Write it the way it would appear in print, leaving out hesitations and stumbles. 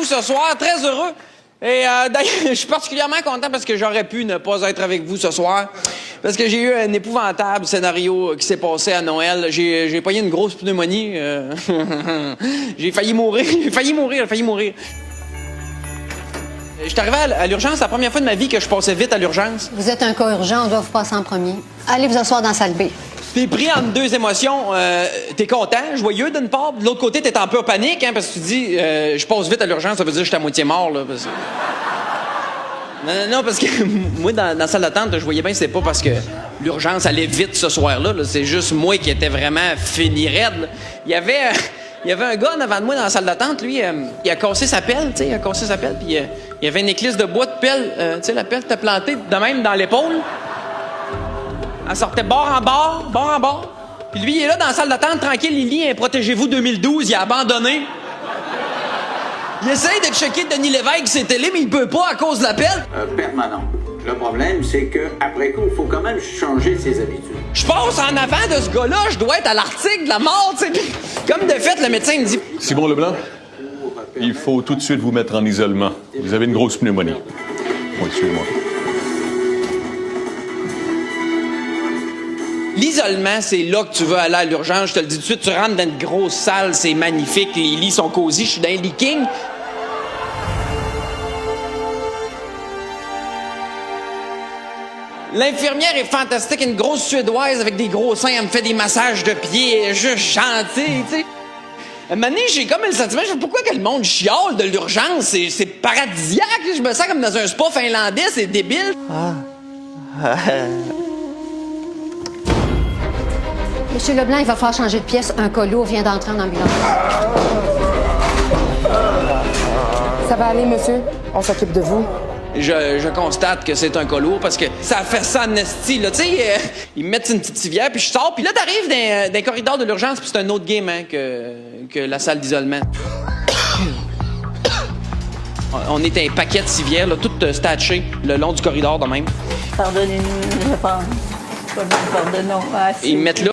ce soir, très heureux. Et d'ailleurs, je suis particulièrement content parce que j'aurais pu ne pas être avec vous ce soir. Parce que j'ai eu un épouvantable scénario qui s'est passé à Noël. J'ai pogné une grosse pneumonie. J'ai failli mourir. J'ai failli mourir. J'étais arrivé à l'urgence, la première fois de ma vie que je passais vite à l'urgence. Vous êtes un cas urgent, on doit vous passer en premier. Allez vous asseoir dans la salle B. T'es pris entre deux émotions. T'es content, joyeux d'une part. De l'autre côté, t'es en pure panique, hein, parce que tu dis, je passe vite à l'urgence, ça veut dire que je suis à moitié mort, là. Parce... Non, parce que moi, dans la salle d'attente, je voyais bien que c'était pas parce que l'urgence allait vite ce soir-là. Là. C'est juste moi qui étais vraiment fini raide. Là. Il y avait un gars en avant de moi dans la salle d'attente, lui, il a cassé sa pelle, tu sais, puis il y avait une éclisse de bois de pelle, tu sais, la pelle était plantée de même dans l'épaule. Elle sortait bord en bord. Puis lui, il est là dans la salle d'attente, tranquille, il lit Protégez-vous 2012, il a abandonné. Il essaye de checker Denis Lévesque sur télé, mais il peut pas à cause de la pelle. Permanent. Le problème, c'est qu'après coup, il faut quand même changer ses habitudes. Je passe en avant de ce gars-là, je dois être à l'article de la mort, tu sais. Comme de fait, le médecin me dit... Simon Leblanc, il faut tout de suite vous mettre en isolement. Vous avez une grosse pneumonie. Oui, suivez-moi. L'isolement, c'est là que tu veux aller à l'urgence. Je te le dis tout de suite, tu rentres dans une grosse salle, c'est magnifique, les lits sont cosy, je suis dans un lit king. L'infirmière est fantastique, une grosse Suédoise avec des gros seins, elle me fait des massages de pieds, je chante, tu sais. À un moment donné, j'ai comme le sentiment, je sais pas pourquoi que le monde chiale de l'urgence, c'est paradisiaque, je me sens comme dans un spa finlandais, c'est débile. Monsieur Leblanc, il va falloir changer de pièce. Un cas lourd vient d'entrer en ambulance. Ça va aller, monsieur. On s'occupe de vous. Je constate que c'est un cas lourd parce que ça fait ça en esti, là. Tu sais, ils me mettent une petite civière, puis je sors, puis là, t'arrives dans un corridor de l'urgence, puis c'est un autre game, hein, que la salle d'isolement. On est un paquet de civières, là, toutes statchées le long du corridor de même. Pardonnez-nous, je pense. Pardonnons. Ah, ils me mettent là.